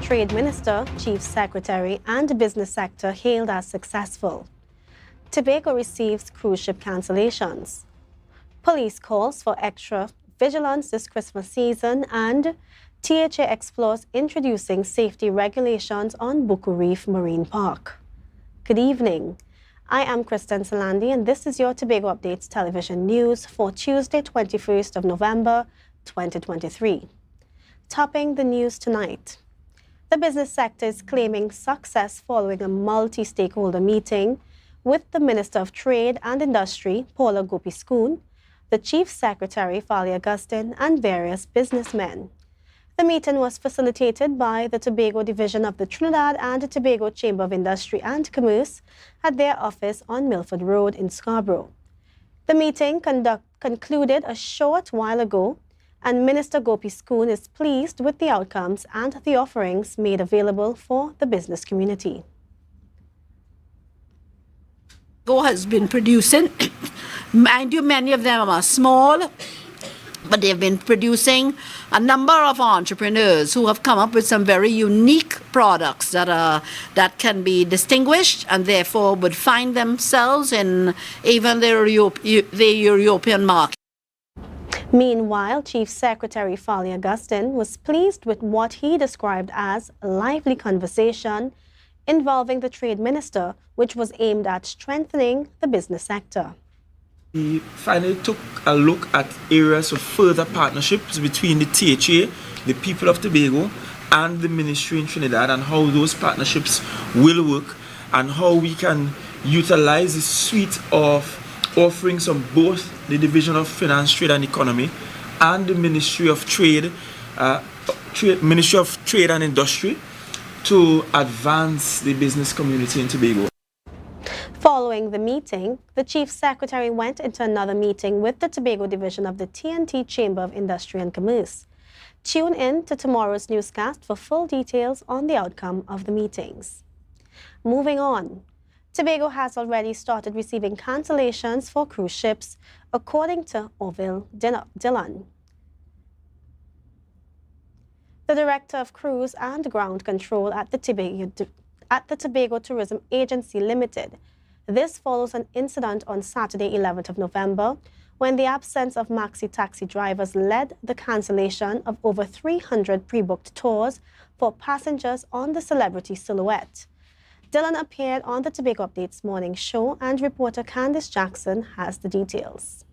Trade Minister, Chief Secretary and business sector hailed as successful. Tobago receives cruise ship cancellations. Police calls for extra vigilance this Christmas season, and THA explores introducing safety regulations on Buku Reef Marine Park. Good evening. I am Kristen Salandi, and this is your Tobago Updates television news for Tuesday, 21st of November, 2023. Topping the news tonight. The business sector is claiming success following a multi-stakeholder meeting with the Minister of Trade and Industry, Paula Gopi-Schoon, the Chief Secretary, Fali Augustine, and various businessmen. The meeting was facilitated by the Tobago Division of the Trinidad and Tobago Chamber of Industry and Commerce at their office on Milford Road in Scarborough. The meeting concluded a short while ago, and Minister Gopi-Schoon is pleased with the outcomes and the offerings made available for the business community. Tobago has been producing, mind you, many of them are small, but they've been producing a number of entrepreneurs who have come up with some very unique products that can be distinguished and therefore would find themselves in even the European market. Meanwhile, Chief Secretary Fali Augustine was pleased with what he described as a lively conversation involving the Trade Minister, which was aimed at strengthening the business sector. We finally took a look at areas of further partnerships between the THA, the people of Tobago, and the ministry in Trinidad, and how those partnerships will work, and how we can utilize the suite of offerings of both the Division of Finance, Trade and Economy and the Ministry of Trade, Ministry of Trade and Industry to advance the business community in Tobago. Following the meeting, the Chief Secretary went into another meeting with the Tobago Division of the TNT Chamber of Industry and Commerce. Tune in to tomorrow's newscast for full details on the outcome of the meetings. Moving on, Tobago has already started receiving cancellations for cruise ships, according to Orville Dillon, the Director of Cruise and Ground Control at the Tobago Tourism Agency Limited. This follows an incident on Saturday, 11th of November, when the absence of maxi taxi drivers led the cancellation of over 300 pre-booked tours for passengers on the Celebrity Silhouette. Dillon appeared on the Tobago Updates morning show, and reporter Candice Jackson has the details.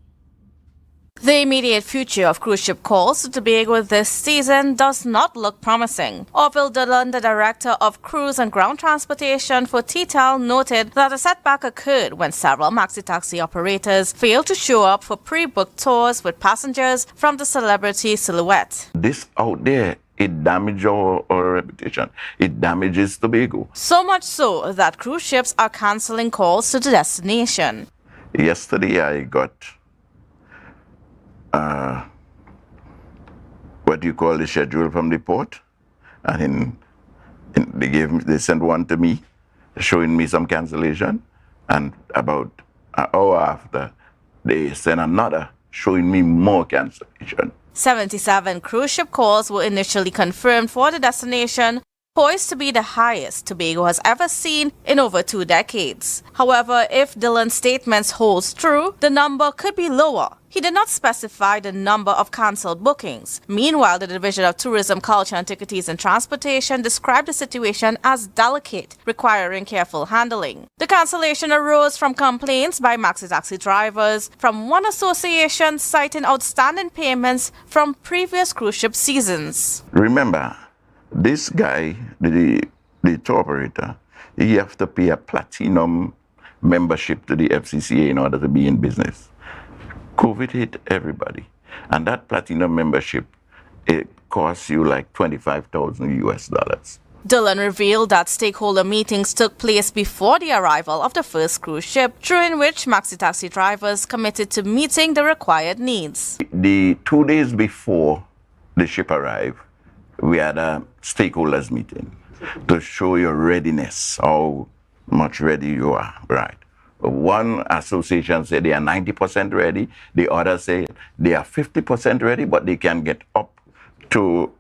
The immediate future of cruise ship calls to Tobago this season does not look promising. Orville Dillon, the Director of Cruise and Ground Transportation for TTAL, noted that a setback occurred when several maxi-taxi operators failed to show up for pre-booked tours with passengers from the Celebrity Silhouette. This out there, it damages our reputation. It damages Tobago. So much so that cruise ships are cancelling calls to the destination. Yesterday I got what you call the schedule from the port, and they sent one to me showing me some cancellation, and about an hour after they sent another showing me more cancellation. 77 cruise ship calls were initially confirmed for the destination, poised to be the highest Tobago has ever seen in over 2 decades. However, if Dillon's statements holds true, the number could be lower. He did not specify the number of cancelled bookings. Meanwhile, the Division of Tourism, Culture, Antiquities and Transportation described the situation as delicate, requiring careful handling. The cancellation arose from complaints by maxi-taxi drivers from one association citing outstanding payments from previous cruise ship seasons. Remember, this guy, the tour operator, he have to pay a platinum membership to the FCCA in order to be in business. COVID hit everybody, and that platinum membership, it costs you like $25,000 US. Dillon revealed that stakeholder meetings took place before the arrival of the first cruise ship, during which maxi-taxi drivers committed to meeting the required needs. The 2 days before the ship arrived, we had a stakeholders meeting to show your readiness, how much ready you are, right? One association said they are 90% ready. The other say they are 50% ready, but they can get up to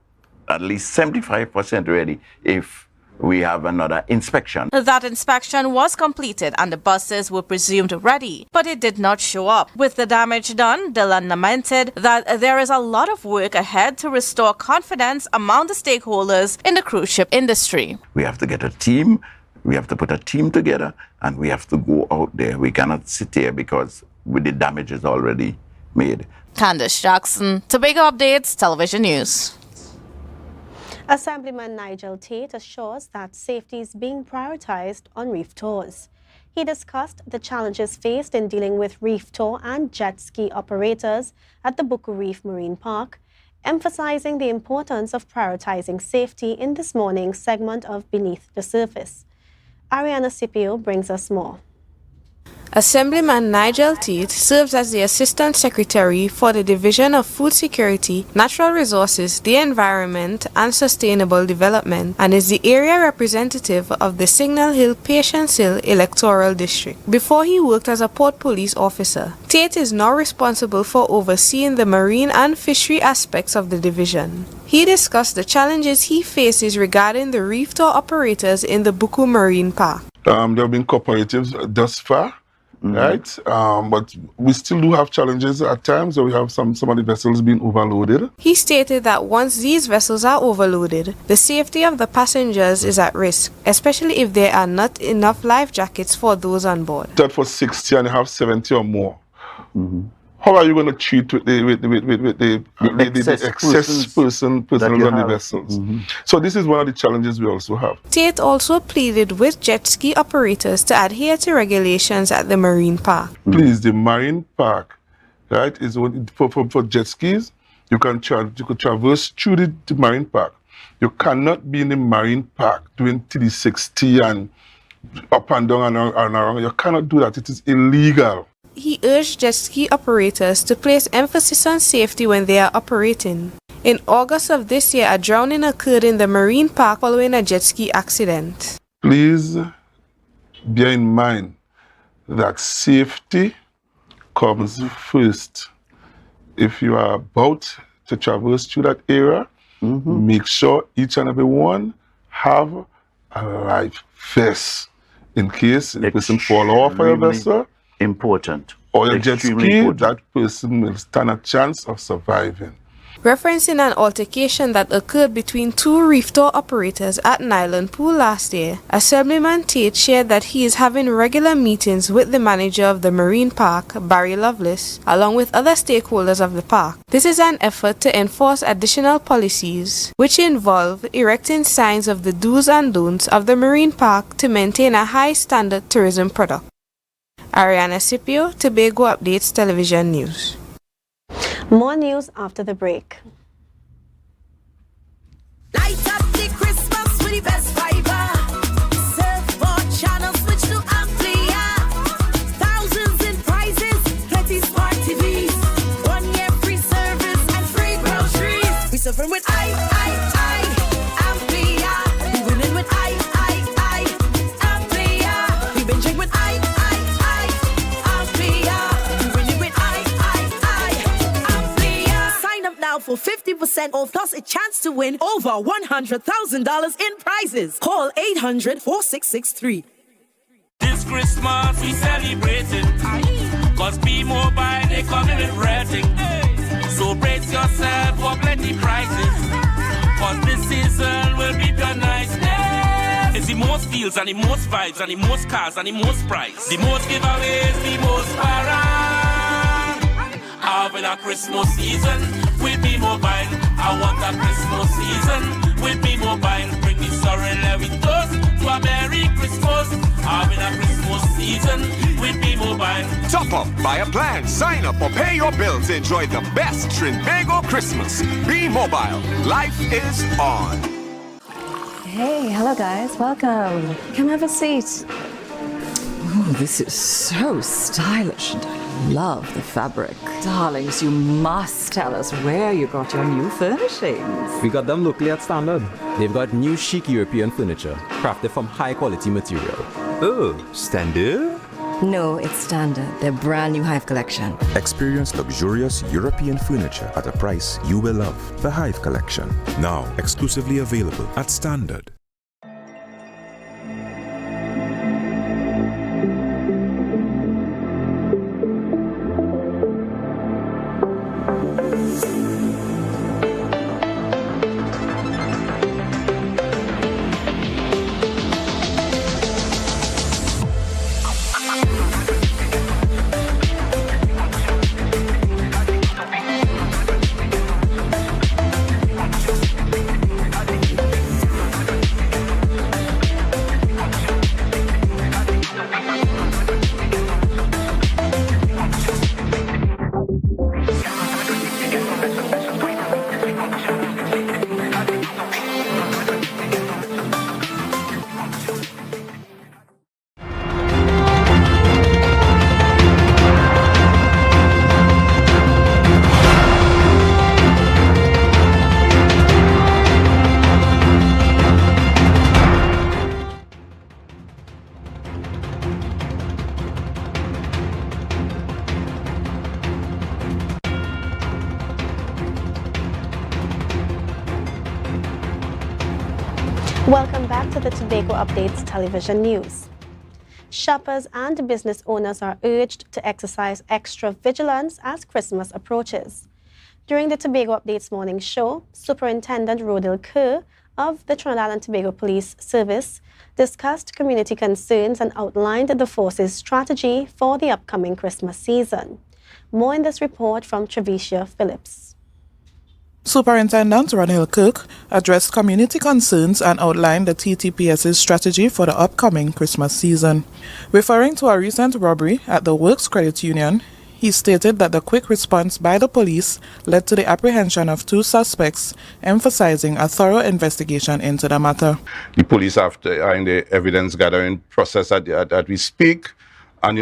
at least 75% ready if we have another inspection. That inspection was completed and the buses were presumed ready, but it did not show up. With the damage done, Dillon lamented that there is a lot of work ahead to restore confidence among the stakeholders in the cruise ship industry. We have to get a team, we have to put a team together, and we have to go out there. We cannot sit here because the damage is already made. Candice Jackson, Tobago Updates, Television News. Assemblyman Nigel Tate assures that safety is being prioritized on reef tours. He discussed the challenges faced in dealing with reef tour and jet ski operators at the Buku Reef Marine Park, emphasizing the importance of prioritizing safety in this morning's segment of Beneath the Surface. Ariana Scipio brings us more. Assemblyman Nigel Tate serves as the Assistant Secretary for the Division of Food Security, Natural Resources, the Environment and Sustainable Development and is the area representative of the Signal Hill Patience Hill Electoral District. Before he worked as a port police officer, Tate is now responsible for overseeing the marine and fishery aspects of the division. He discussed the challenges he faces regarding the reef tour operators in the Buku Marine Park. There have been cooperatives thus far. Right, but we still do have challenges at times where we have some of the vessels being overloaded. He stated that once these vessels are overloaded, the safety of the passengers is at risk, especially if there are not enough life jackets for those on board. That for 60 and you have 70 or more. How are you going to treat with the excess persons on the vessels? So this is one of the challenges we also have. Tate also pleaded with jet ski operators to adhere to regulations at the marine park. Please, the marine park, right, is for jet skis. You could traverse through the marine park. You cannot be in the marine park doing 360 and up and down and around. You cannot do that. It is illegal. He urged jet ski operators to place emphasis on safety when they are operating. In August of this year, a drowning occurred in the marine park following a jet ski accident. Please bear in mind that safety comes first. If you are about to traverse through that area, make sure each and every one have a life vest in case the person fall off of your vessel. Important. Or your jet ski, that person will stand a chance of surviving. Referencing an altercation that occurred between two reef tour operators at Nylon Pool last year, Assemblyman Tate shared that he is having regular meetings with the manager of the marine park, Barry Lovelace, along with other stakeholders of the park. This is an effort to enforce additional policies, which involve erecting signs of the do's and don'ts of the marine park to maintain a high standard tourism product. Ariana Scipio, Tobago Updates Television News. More news after the break. Light up the Christmas with the best fiber. Surfboard channel switch to Amplia. Thousands in prizes, plenty smart TVs. 1 year free service and free groceries. We surfing with Amplia. We winning with Amplia. We binging with Amplia. We winning with Amplia. Sign up now for 50% off plus a chance to win over $100,000 in prizes. Call 800-4663. This Christmas we celebrating, cause B-Mobile they coming with rating. So brace yourself for plenty prizes, cause this season will be the nice. It's the most deals and the most vibes and the most cars and the most price. The most giveaways, the most parang. Having a Christmas season with B-Mobile. I want a Christmas season with B-Mobile. Bring the sorrel every toast to a Merry Christmas. Having a Christmas season with B-Mobile. Top up, buy a plan, sign up or pay your bills. Enjoy the best Trinbago Christmas. B-Mobile. Life is on. Hey, hello guys, welcome. Come have a seat. Oh, this is so stylish and I love the fabric. Darlings, you must tell us where you got your new furnishings. We got them locally at Standard. They've got new chic European furniture, crafted from high quality material. Oh, Standard? No, it's standard. Their brand new Hive collection. Experience luxurious European furniture at a price you will love. The Hive Collection. Now exclusively available at Standard. Welcome back to the Tobago Updates television news. Shoppers and business owners are urged to exercise extra vigilance as Christmas approaches. During the Tobago Updates morning show, Superintendent Rodil Kerr of the Trinidad and Tobago Police Service discussed community concerns and outlined the force's strategy for the upcoming Christmas season. More in this report from Trevicia Phillips. Superintendent Rodil Kirk addressed community concerns and outlined the TTPS's strategy for the upcoming Christmas season. Referring to a recent robbery at the Works Credit Union, he stated that the quick response by the police led to the apprehension of 2 suspects, emphasizing a thorough investigation into the matter. The police are in the evidence gathering process that we speak, and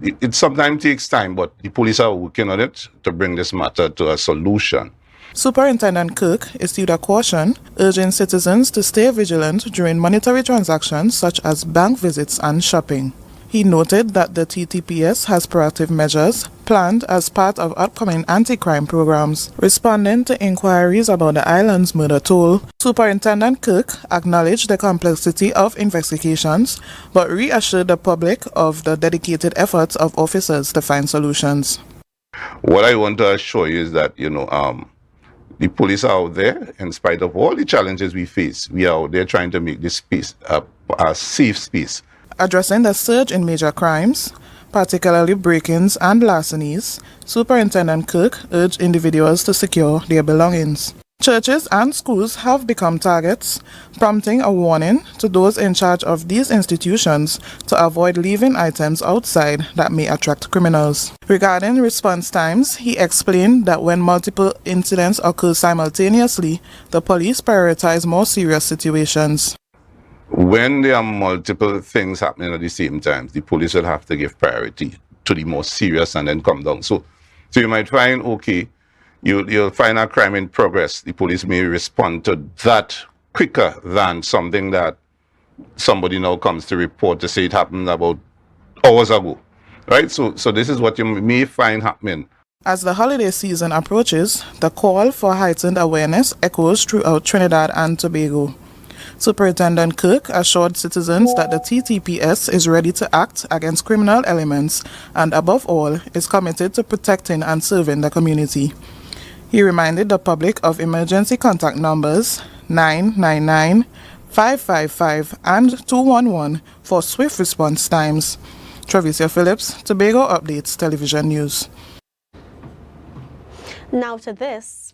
it sometimes takes time, but the police are working on it to bring this matter to a solution. Superintendent Kirk issued a caution, urging citizens to stay vigilant during monetary transactions such as bank visits and shopping. He noted that the TTPS has proactive measures planned as part of upcoming anti-crime programs. Responding to inquiries about the island's murder toll, Superintendent Kirk acknowledged the complexity of investigations, but reassured the public of the dedicated efforts of officers to find solutions. What I want to assure you is that, the police are out there, in spite of all the challenges we face. We are out there trying to make this space a safe space. Addressing the surge in major crimes, particularly break-ins and larcenies, Superintendent Kirk urged individuals to secure their belongings. Churches and schools have become targets, prompting a warning to those in charge of these institutions to avoid leaving items outside that may attract criminals. Regarding response times, he explained that when multiple incidents occur simultaneously, the police prioritize more serious situations. When there are multiple things happening at the same time, the police will have to give priority to the most serious and then come down. So you might find, okay, you'll find a crime in progress. The police may respond to that quicker than something that somebody now comes to report to say it happened about hours ago, right? So this is what you may find happening. As the holiday season approaches, the call for heightened awareness echoes throughout Trinidad and Tobago. Superintendent Kirk assured citizens that the TTPS is ready to act against criminal elements and, above all, is committed to protecting and serving the community. He reminded the public of emergency contact numbers 999, 555, and 211 for swift response times. Trevicia Phillips, Tobago Updates Television News. Now to this.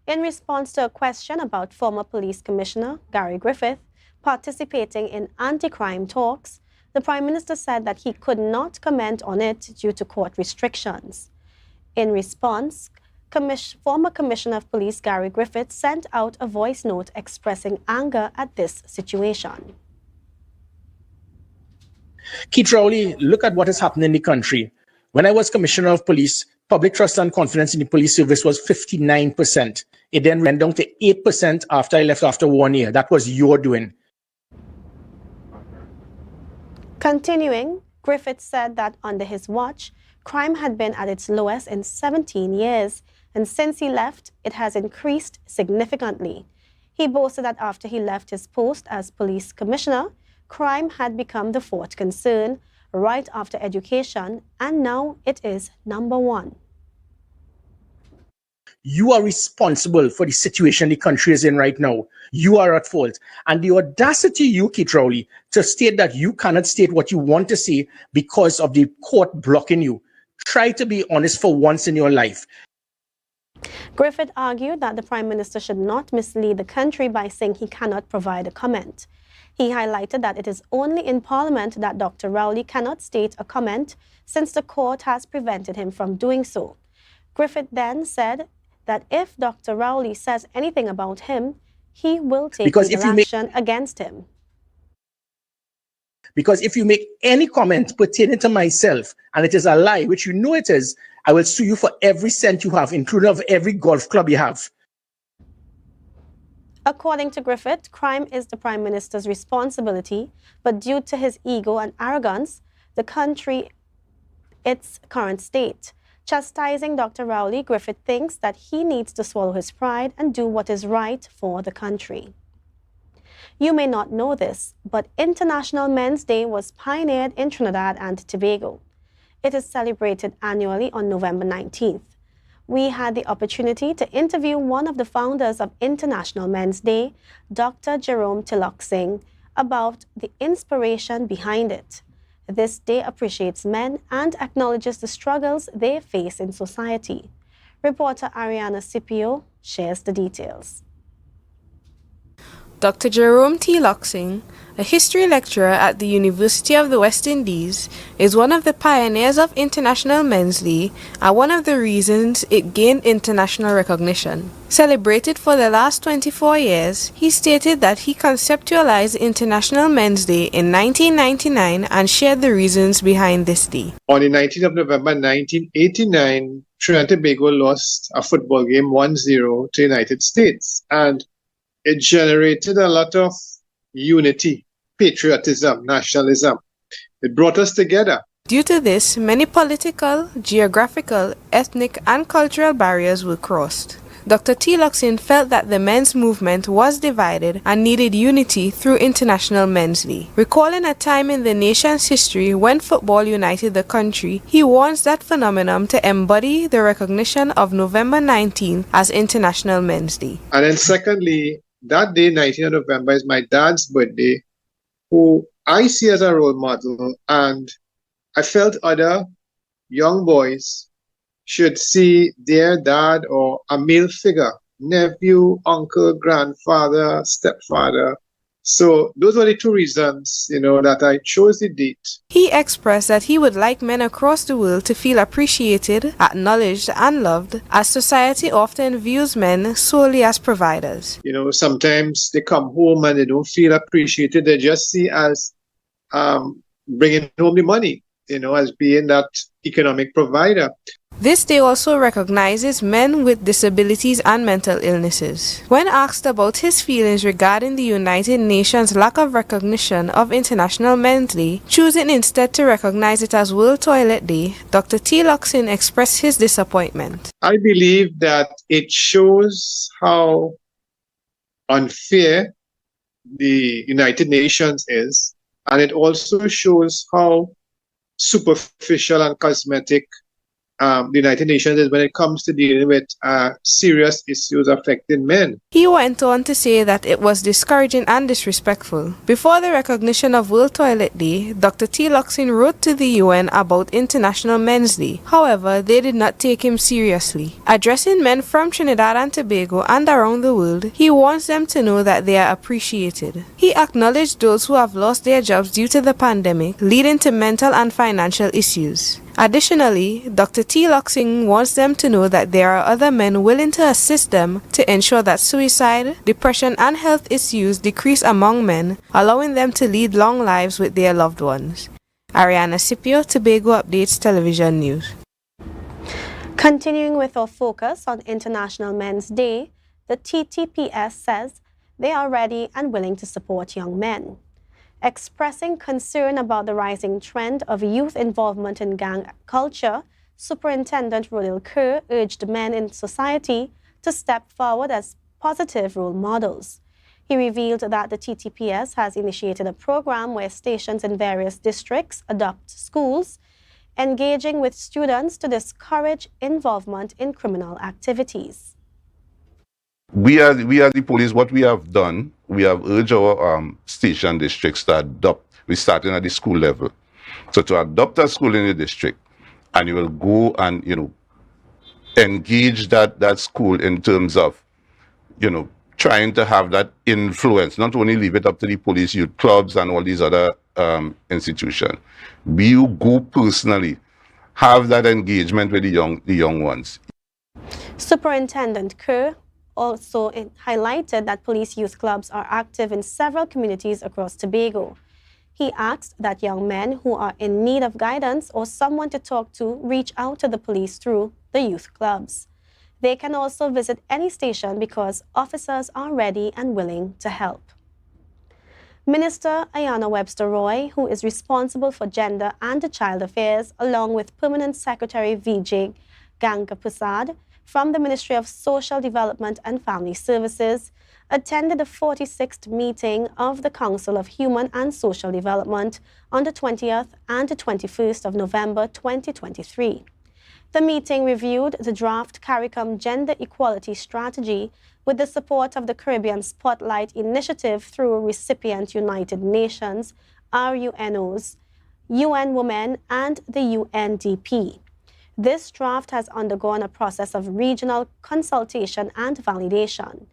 In response to a question about former Police Commissioner Gary Griffith participating in anti-crime talks, the Prime Minister said that he could not comment on it due to court restrictions. In response, former Commissioner of Police Gary Griffith sent out a voice note expressing anger at this situation. Keith Rowley, look at what has happened in the country. When I was Commissioner of Police, public trust and confidence in the police service was 59%. It then went down to 8% after I left after 1 year. That was your doing. Continuing, Griffith said that under his watch, crime had been at its lowest in 17 years, and since he left, it has increased significantly. He boasted that after he left his post as police commissioner, crime had become the fourth concern, right after education, and now it is number one. You are responsible for the situation the country is in right now. You are at fault. And the audacity you, Keith Rowley, to state that you cannot state what you want to say because of the court blocking you. Try to be honest for once in your life. Griffith argued that the Prime Minister should not mislead the country by saying he cannot provide a comment. He highlighted that it is only in Parliament that Dr. Rowley cannot state a comment since the court has prevented him from doing so. Griffith then said that if Dr. Rowley says anything about him, he will take legal action against him. Because if you make any comment pertaining to myself, and it is a lie, which you know it is, I will sue you for every cent you have, including of every golf club you have. According to Griffith, crime is the Prime Minister's responsibility, but due to his ego and arrogance, the country, its current state. Chastising Dr. Rowley, Griffith thinks that he needs to swallow his pride and do what is right for the country. You may not know this, but International Men's Day was pioneered in Trinidad and Tobago. It is celebrated annually on November 19th. We had the opportunity to interview one of the founders of International Men's Day, Dr. Jerome Tiloxing, about the inspiration behind it. This day appreciates men and acknowledges the struggles they face in society. Reporter Ariana Scipio shares the details. Dr. Jerome T. Loxing, a history lecturer at the University of the West Indies, is one of the pioneers of International Men's Day and one of the reasons it gained international recognition. Celebrated for the last 24 years, he stated that he conceptualized International Men's Day in 1999 and shared the reasons behind this day. On the 19th of November 1989, Trinidad and Tobago lost a football game 1-0 to the United States, and it generated a lot of unity, patriotism, nationalism. It brought us together. Due to this, many political, geographical, ethnic, and cultural barriers were crossed. Dr. T. Loxing felt that the men's movement was divided and needed unity through International Men's Day. Recalling a time in the nation's history when football united the country, he wants that phenomenon to embody the recognition of November 19th as International Men's Day. And then secondly, that day, 19th of November, is my dad's birthday, who I see as a role model, and I felt other young boys should see their dad or a male figure, nephew, uncle, grandfather, stepfather. So those were the two reasons, that I chose the date. He expressed that he would like men across the world to feel appreciated, acknowledged, and loved, as society often views men solely as providers. Sometimes they come home and they don't feel appreciated. They just see as bringing home the money, as being that economic provider. This day also recognizes men with disabilities and mental illnesses. When asked about his feelings regarding the United Nations' lack of recognition of International Men's Day, choosing instead to recognize it as World Toilet Day, Dr. T. Loxing expressed his disappointment. I believe that it shows how unfair the United Nations is, and it also shows how superficial and cosmetic the United Nations is when it comes to dealing with serious issues affecting men. He went on to say that it was discouraging and disrespectful. Before the recognition of World Toilet Day, Dr. T. Loxing wrote to the UN about International Men's Day. However, they did not take him seriously. Addressing men from Trinidad and Tobago and around the world, he wants them to know that they are appreciated. He acknowledged those who have lost their jobs due to the pandemic, leading to mental and financial issues. Additionally, Dr. T. Loxing wants them to know that there are other men willing to assist them to ensure that suicide, depression, and health issues decrease among men, allowing them to lead long lives with their loved ones. Ariana Scipio, Tobago Updates Television News. Continuing with our focus on International Men's Day, the TTPS says they are ready and willing to support young men. Expressing concern about the rising trend of youth involvement in gang culture, Superintendent Rodil Kerr urged men in society to step forward as positive role models. He revealed that the TTPS has initiated a program where stations in various districts adopt schools, engaging with students to discourage involvement in criminal activities. We are the police. What we have done, we have urged our station districts to adopt. We're starting at the school level. So to adopt a school in the district, and you will go and, engage that school in terms of, trying to have that influence, not only leave it up to the police, youth clubs and all these other institutions. You go personally, have that engagement with the young ones. Superintendent Kerr also highlighted that police youth clubs are active in several communities across Tobago. He asked that young men who are in need of guidance or someone to talk to reach out to the police through the youth clubs. They can also visit any station because officers are ready and willing to help. Minister Ayanna Webster-Roy, who is responsible for Gender and Child Affairs, along with Permanent Secretary Vijay Ganga Prasad from the Ministry of Social Development and Family Services, attended the 46th meeting of the Council of Human and Social Development on the 20th and the 21st of November 2023. The meeting reviewed the draft CARICOM Gender Equality Strategy with the support of the Caribbean Spotlight Initiative through recipient United Nations, RUNOs, UN Women, and the UNDP. This draft has undergone a process of regional consultation and validation.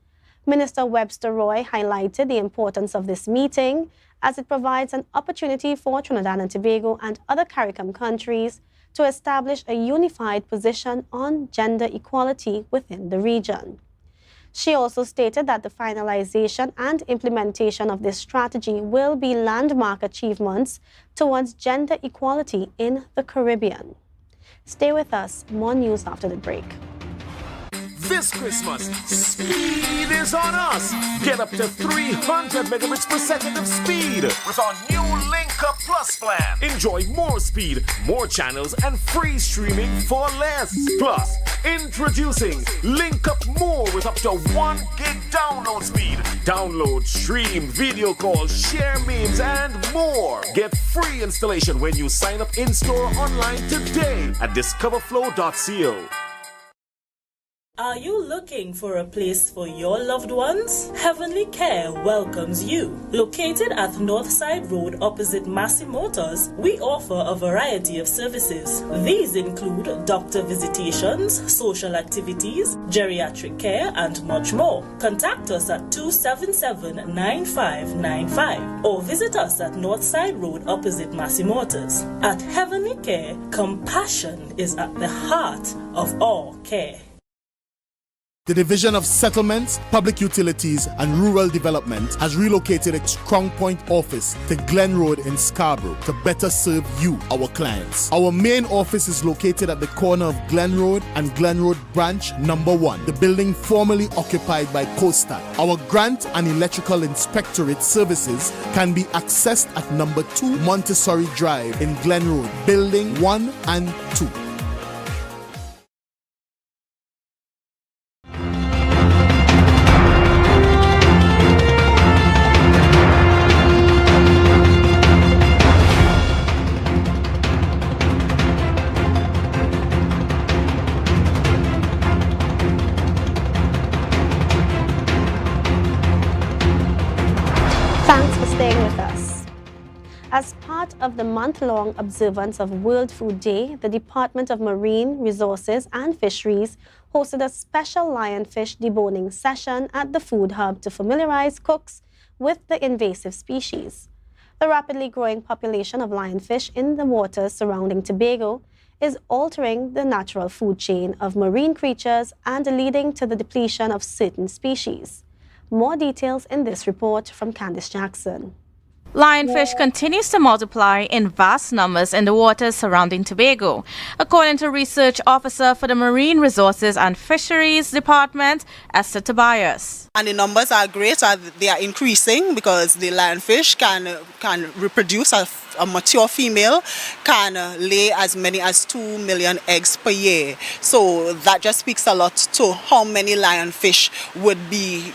Minister Webster-Roy highlighted the importance of this meeting as it provides an opportunity for Trinidad and Tobago and other CARICOM countries to establish a unified position on gender equality within the region. She also stated that the finalization and implementation of this strategy will be landmark achievements towards gender equality in the Caribbean. Stay with us, more news after the break. This Christmas, speed is on us. Get up to 300 megabits per second of speed with our new Link Up Plus plan. Enjoy more speed, more channels, and free streaming for less. Plus, introducing Link Up More with up to 1 gig download speed. Download, stream, video calls, share memes, and more. Get free installation when you sign up in-store or online today at discoverflow.co. Are you looking for a place for your loved ones? Heavenly Care welcomes you. Located at Northside Road opposite Massey Motors, we offer a variety of services. These include doctor visitations, social activities, geriatric care, and much more. Contact us at 277-9595 or visit us at Northside Road opposite Massey Motors. At Heavenly Care, compassion is at the heart of all care. The Division of Settlements, Public Utilities and Rural Development has relocated its Crown Point office to Glen Road in Scarborough to better serve you, our clients. Our main office is located at the corner of Glen Road and Glen Road Branch Number 1, the building formerly occupied by Costa. Our grant and electrical inspectorate services can be accessed at Number 2 Montessori Drive in Glen Road, Building 1 and 2. Thanks for staying with us. As part of the month-long observance of World Food Day, the Department of Marine Resources and Fisheries hosted a special lionfish deboning session at the Food Hub to familiarize cooks with the invasive species. The rapidly growing population of lionfish in the waters surrounding Tobago is altering the natural food chain of marine creatures and leading to the depletion of certain species. More details in this report from Candice Jackson. Lionfish continues to multiply in vast numbers in the waters surrounding Tobago, according to Research Officer for the Marine Resources and Fisheries Department, Esther Tobias. And the numbers are great, they are increasing because the lionfish can reproduce. A mature female can lay as many as 2 million eggs per year. So that just speaks a lot to how many lionfish would be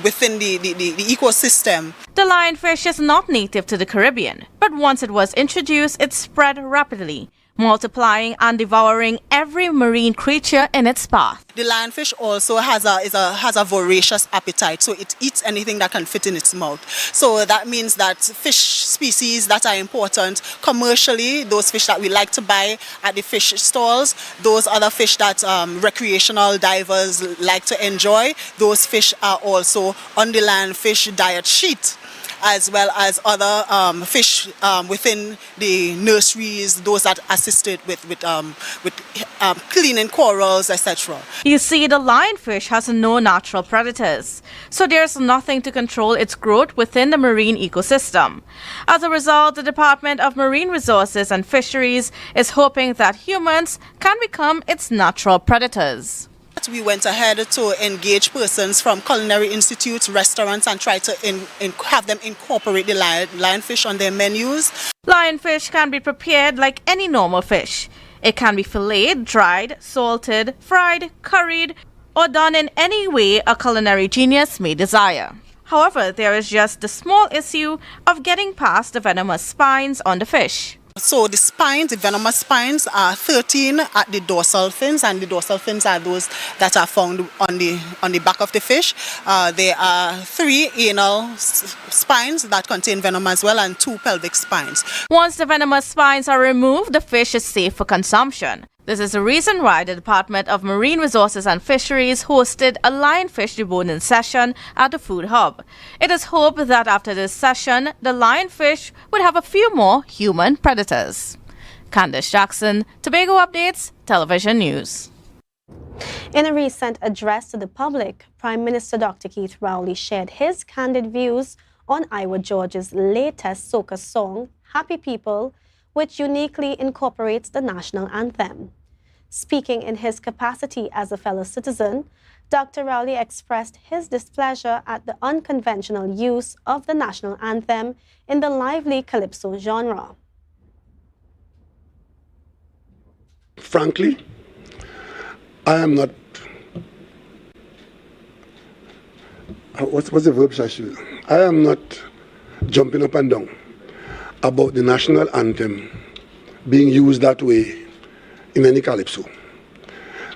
within the ecosystem. The lionfish is not native to the Caribbean, but once it was introduced, it spread rapidly, multiplying and devouring every marine creature in its path. The lionfish also has a voracious appetite, so it eats anything that can fit in its mouth. So that means that fish species that are important commercially, those fish that we like to buy at the fish stalls, those other fish that recreational divers like to enjoy, those fish are also on the lionfish diet sheet, as well as other fish within the nurseries, those that assisted with cleaning corals, etc. You see, the lionfish has no natural predators, so there's nothing to control its growth within the marine ecosystem. As a result, the Department of Marine Resources and Fisheries is hoping that humans can become its natural predators. We went ahead to engage persons from culinary institutes, restaurants, and try to have them incorporate the lionfish on their menus. Lionfish can be prepared like any normal fish. It can be filleted, dried, salted, fried, curried, or done in any way a culinary genius may desire. However, there is just the small issue of getting past the venomous spines on the fish. So the spines, the venomous spines, are 13 at the dorsal fins, and the dorsal fins are those that are found on the back of the fish. There are 3 anal spines that contain venom as well, and 2 pelvic spines. Once the venomous spines are removed, the fish is safe for consumption. This is the reason why the Department of Marine Resources and Fisheries hosted a lionfish deboning session at the Food Hub. It is hoped that after this session, the lionfish would have a few more human predators. Candice Jackson, Tobago Updates, Television News. In a recent address to the public, Prime Minister Dr. Keith Rowley shared his candid views on Iowa George's latest soca song, Happy People, which uniquely incorporates the national anthem. Speaking in his capacity as a fellow citizen, Dr. Rowley expressed his displeasure at the unconventional use of the national anthem in the lively calypso genre. Frankly, I am not... What's the verb I should... I am not jumping up and down about the national anthem being used that way in any calypso.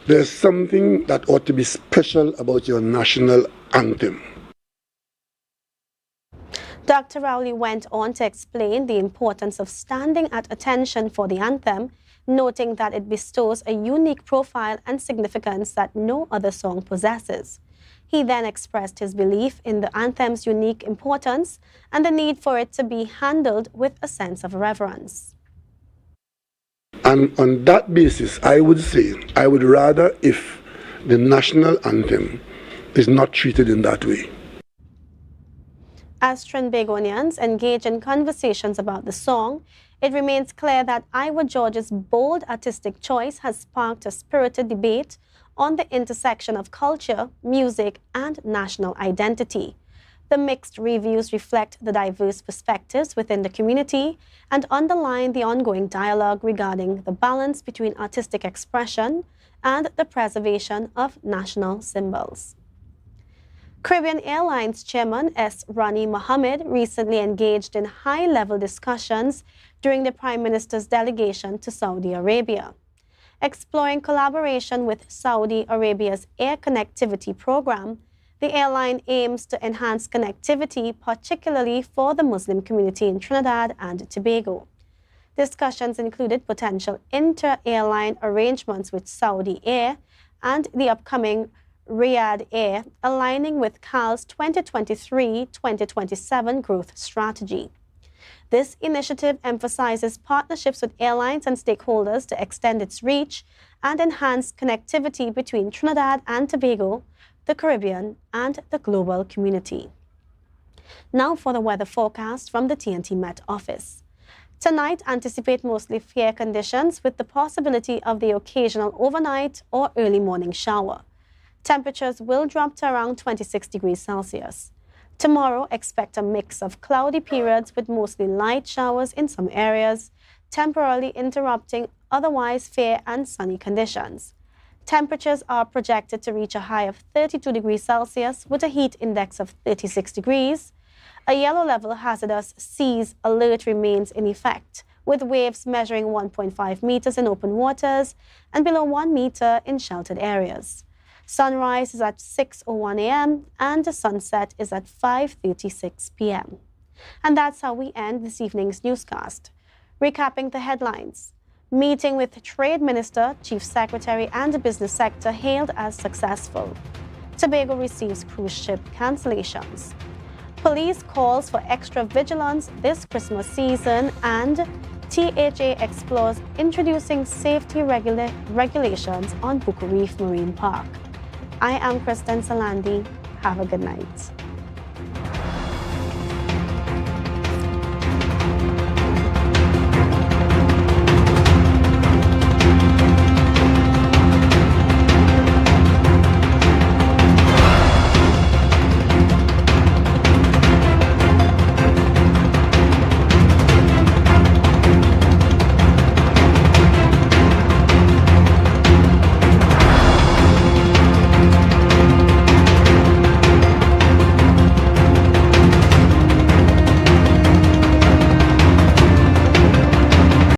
There's something that ought to be special about your national anthem. Dr. Rowley went on to explain the importance of standing at attention for the anthem, noting that it bestows a unique profile and significance that no other song possesses. He then expressed his belief in the anthem's unique importance and the need for it to be handled with a sense of reverence. And on that basis, I would say, I would rather if the national anthem is not treated in that way. As Trinbagonians engage in conversations about the song, it remains clear that Iowa George's bold artistic choice has sparked a spirited debate on the intersection of culture, music, and national identity. The mixed reviews reflect the diverse perspectives within the community and underline the ongoing dialogue regarding the balance between artistic expression and the preservation of national symbols. Caribbean Airlines Chairman S. Rani Mohammed recently engaged in high-level discussions during the Prime Minister's delegation to Saudi Arabia. Exploring collaboration with Saudi Arabia's air connectivity program, the airline aims to enhance connectivity, particularly for the Muslim community in Trinidad and Tobago. Discussions included potential inter-airline arrangements with Saudi Air and the upcoming Riyadh Air, aligning with CAL's 2023-2027 growth strategy. This initiative emphasizes partnerships with airlines and stakeholders to extend its reach and enhance connectivity between Trinidad and Tobago, the Caribbean, and the global community. Now for the weather forecast from the TNT Met Office. Tonight, anticipate mostly fair conditions with the possibility of the occasional overnight or early morning shower. Temperatures will drop to around 26 degrees Celsius. Tomorrow, expect a mix of cloudy periods with mostly light showers in some areas, temporarily interrupting otherwise fair and sunny conditions. Temperatures are projected to reach a high of 32 degrees Celsius with a heat index of 36 degrees. A yellow level hazardous seas alert remains in effect, with waves measuring 1.5 meters in open waters and below 1 meter in sheltered areas. Sunrise is at 6:01 a.m. and the sunset is at 5:36 p.m. And that's how we end this evening's newscast. Recapping the headlines. Meeting with Trade Minister, Chief Secretary and the business sector hailed as successful. Tobago receives cruise ship cancellations. Police calls for extra vigilance this Christmas season, and THA explores introducing safety regulations on Buku Reef Marine Park. I am Kristen Salandi. Have a good night.